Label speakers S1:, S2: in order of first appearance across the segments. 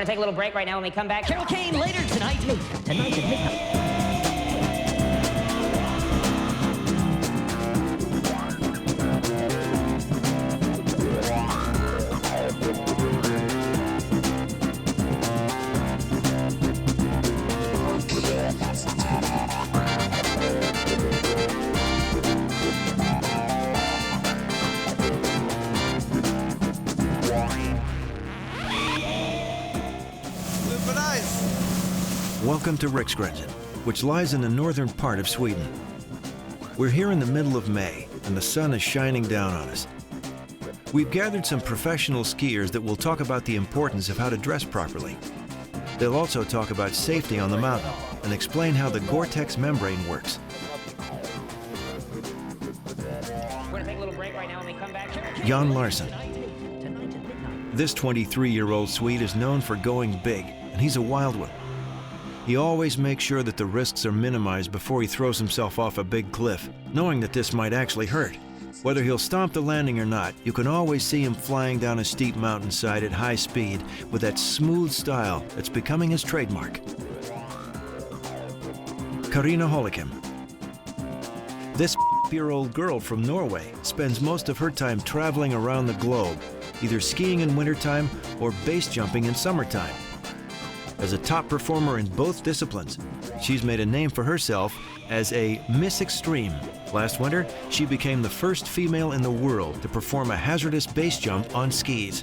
S1: We're gonna take a little break right now. When we come back, Carol Kane later tonight at midnight.
S2: Welcome to Riksgränsen, which lies in the northern part of Sweden. We're here in the middle of May, and the sun is shining down on us. We've gathered some professional skiers that will talk about the importance of how to dress properly. They'll also talk about safety on the mountain and explain how the Gore-Tex membrane works. Jan Larson. This 23-year-old Swede is known for going big, and he's a wild one. He always makes sure that the risks are minimized before he throws himself off a big cliff, knowing that this might actually hurt. Whether he'll stomp the landing or not, you can always see him flying down a steep mountainside at high speed with that smooth style that's becoming his trademark. Karina Holikim. This year-old girl from Norway spends most of her time traveling around the globe, either skiing in wintertime or base jumping in summertime. As a top performer in both disciplines, she's made a name for herself as a Miss Extreme. Last winter, she became the first female in the world to perform a hazardous base jump on skis.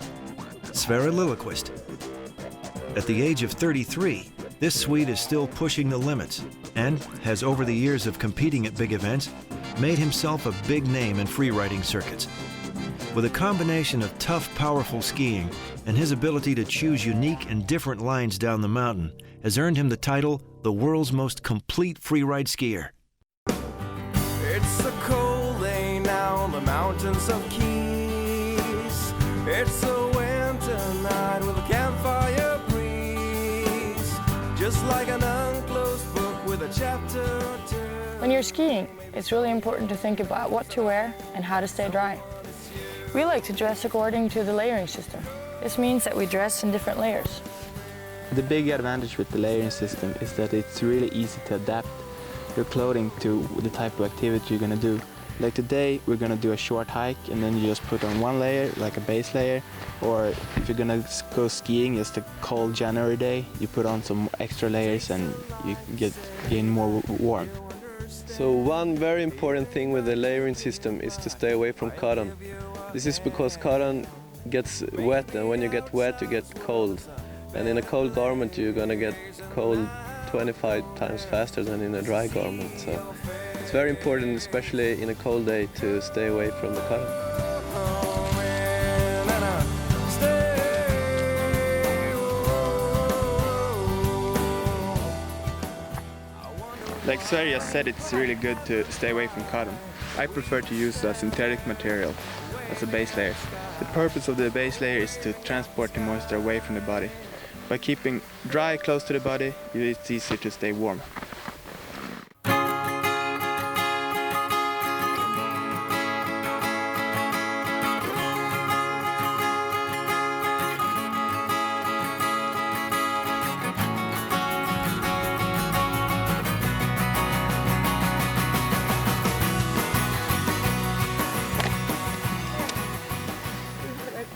S2: Sverre Lillekvist. At the age of 33, this Swede is still pushing the limits and has, over the years of competing at big events, made himself a big name in freeriding circuits. With a combination of tough, powerful skiing and his ability to choose unique and different lines down the mountain has earned him the title, the world's most complete freeride skier.
S3: It's a cold day now on the mountains of Keys. It's a winter night with a campfire breeze. Just like an unclosed book with a chapter or two.
S4: When you're skiing, it's really important to think about what to wear and how to stay dry. We like to dress according to the layering system. This means that we dress in different layers.
S5: The big advantage with the layering system is that it's really easy to adapt your clothing to the type of activity you're going to do. Like today, we're going to do a short hike and then you just put on one layer, like a base layer. Or if you're going to go skiing, just a cold January day, you put on some extra layers and you gain more warm.
S6: So one very important thing with the layering system is to stay away from cotton. This is because cotton gets wet, and when you get wet, you get cold. And in a cold garment, you're gonna get cold 25 times faster than in a dry garment. So it's very important, especially in a cold day, to stay away from the cotton.
S7: Like Sverre just said, it's really good to stay away from cotton. I prefer to use a synthetic material as a base layer. The purpose of the base layer is to transport the moisture away from the body. By keeping dry close to the body, it's easier to stay warm.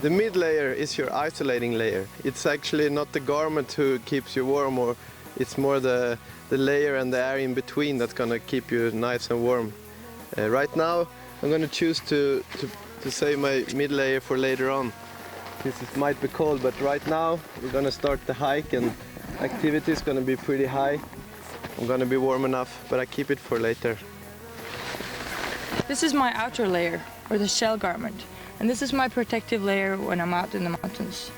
S6: The mid layer is your isolating layer. It's actually not the garment who keeps you warm, or it's more the layer and the air in between that's gonna keep you nice and warm. Right now, I'm gonna choose to save my mid layer for later on. This might be cold, but right now we're gonna start the hike and activity is gonna be pretty high. I'm gonna be warm enough, but I keep it for later.
S4: This is my outer layer, or the shell garment. And this is my protective layer when I'm out in the mountains.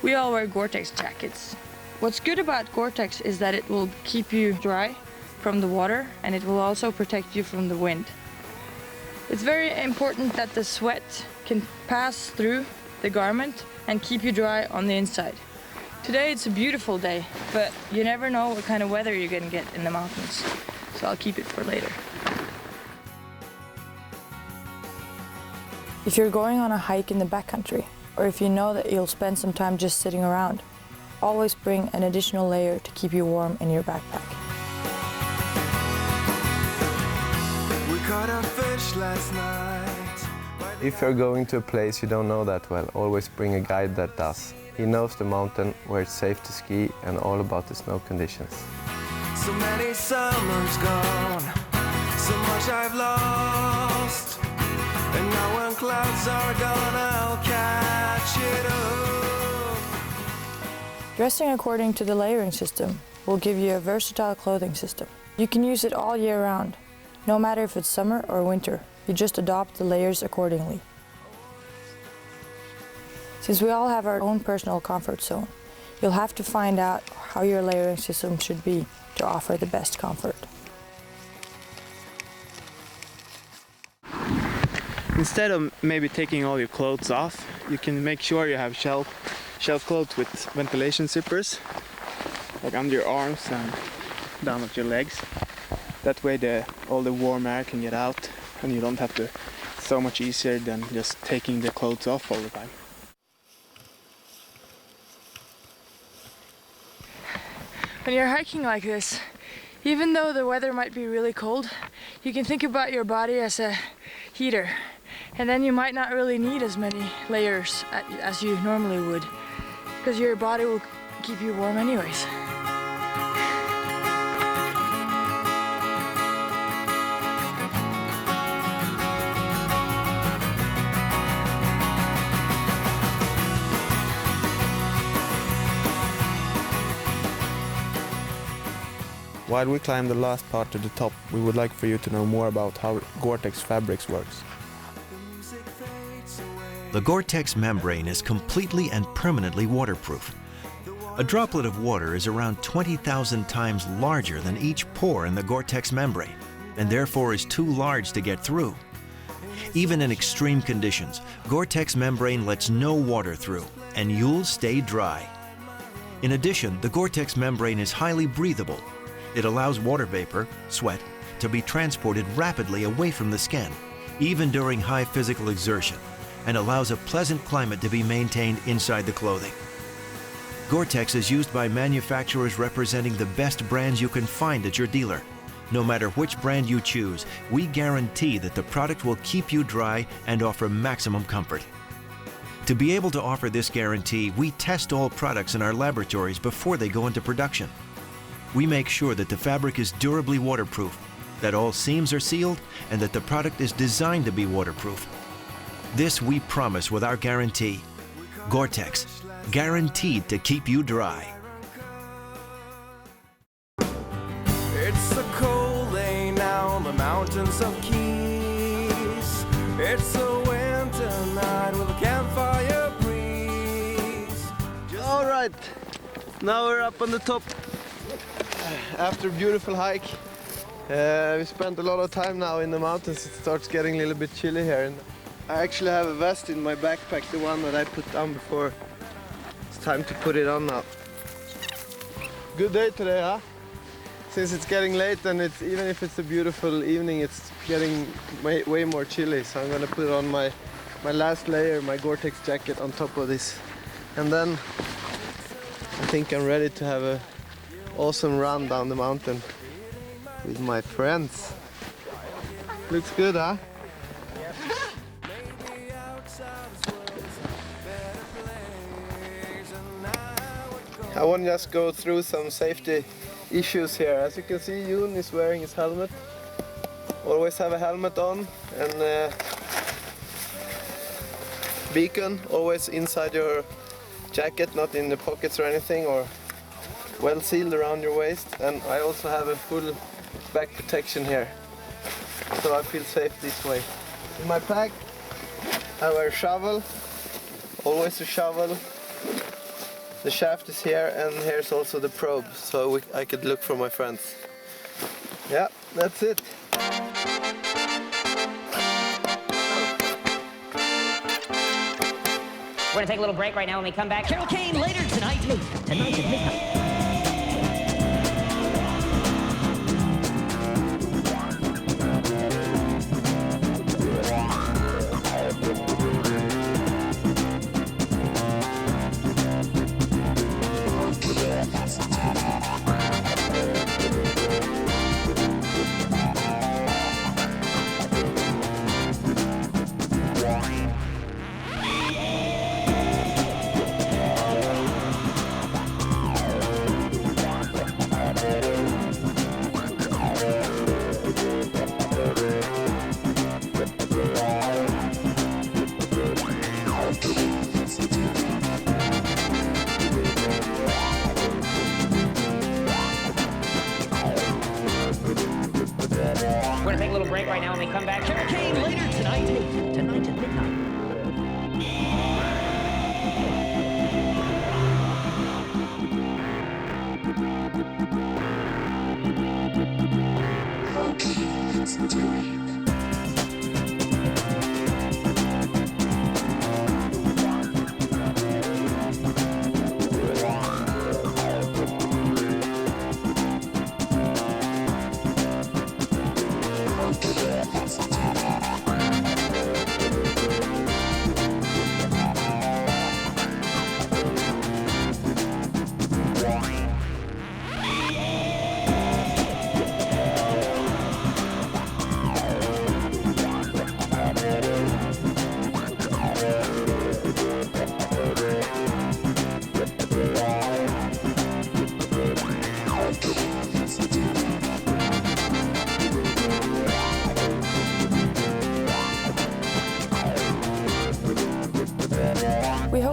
S4: We all wear Gore-Tex jackets. What's good about Gore-Tex is that it will keep you dry from the water and it will also protect you from the wind. It's very important that the sweat can pass through the garment and keep you dry on the inside. Today it's a beautiful day, but you never know what kind of weather you're gonna get in the mountains. So I'll keep it for later. If you're going on a hike in the backcountry, or if you know that you'll spend some time just sitting around, always bring an additional layer to keep you warm in your backpack.
S3: We caught a fish last night.
S6: If you're going to a place you don't know that well, always bring a guide that does. He knows the mountain, where it's safe to ski, and all about the snow conditions.
S3: So many summers gone, so much I've lost. And now when clouds are gone, I'll catch it up.
S4: Dressing according to the layering system will give you a versatile clothing system. You can use it all year round, no matter if it's summer or winter. You just adopt the layers accordingly. Since we all have our own personal comfort zone, you'll have to find out how your layering system should be to offer the best comfort.
S7: Instead of maybe taking all your clothes off, you can make sure you have shell clothes with ventilation zippers, like under your arms and down at your legs. That way all the warm air can get out, and you don't have to. It's so much easier than just taking the clothes off all the time.
S4: When you're hiking like this, even though the weather might be really cold, you can think about your body as a heater. And then you might not really need as many layers as you normally would, because your body will keep you warm anyways.
S5: While we climb the last part to the top, we would like for you to know more about how Gore-Tex fabrics works.
S2: The Gore-Tex membrane is completely and permanently waterproof. A droplet of water is around 20,000 times larger than each pore in the Gore-Tex membrane, and therefore is too large to get through. Even in extreme conditions, Gore-Tex membrane lets no water through, and you'll stay dry. In addition, the Gore-Tex membrane is highly breathable. It allows water vapor, sweat, to be transported rapidly away from the skin, even during high physical exertion, and allows a pleasant climate to be maintained inside the clothing. Gore-Tex is used by manufacturers representing the best brands you can find at your dealer. No matter which brand you choose, we guarantee that the product will keep you dry and offer maximum comfort. To be able to offer this guarantee, we test all products in our laboratories before they go into production. We make sure that the fabric is durably waterproof, that all seams are sealed, and that the product is designed to be waterproof. This we promise with our guarantee. Gore-Tex, guaranteed to keep you dry.
S3: It's a cold day now on the mountains of Keys. It's a winter night with a campfire breeze.
S6: All right, now we're up on the top. After a beautiful hike, we spent a lot of time now in the mountains. It starts getting a little bit chilly here, and I actually have a vest in my backpack, the one that I put on before. It's time to put it on now. Good day today, huh? Since it's getting late, and even if it's a beautiful evening, it's getting way more chilly. So I'm gonna put on my last layer, my Gore-Tex jacket on top of this, and then I think I'm ready to have a awesome run down the mountain with my friends. Looks good, huh? I want to just go through some safety issues here. As you can see, Yoon is wearing his helmet. Always have a helmet on, and beacon always inside your jacket, not in the pockets or anything, or well sealed around your waist. And I also have a full back protection here, so I feel safe this way. In my pack I wear a shovel, always a shovel. The shaft is here, and here's also the probe, so I could look for my friends. Yeah, that's it.
S1: We're gonna take a little break right now. When we come back, Carol Kane later tonight at midnight.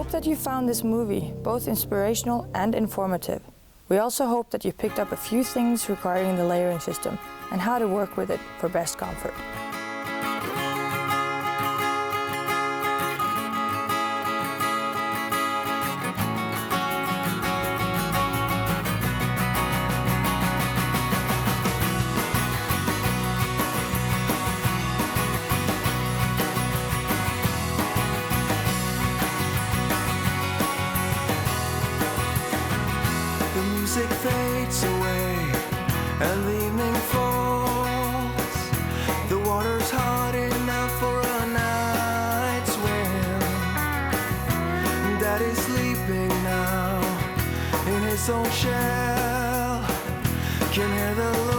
S4: hope that you found this movie both inspirational and informative. We also hope that you picked up a few things regarding the layering system and how to work with it for best comfort.
S3: Music fades away and the evening falls. The water's hot enough for a night swim. Daddy's sleeping now in his own shell. Can hear the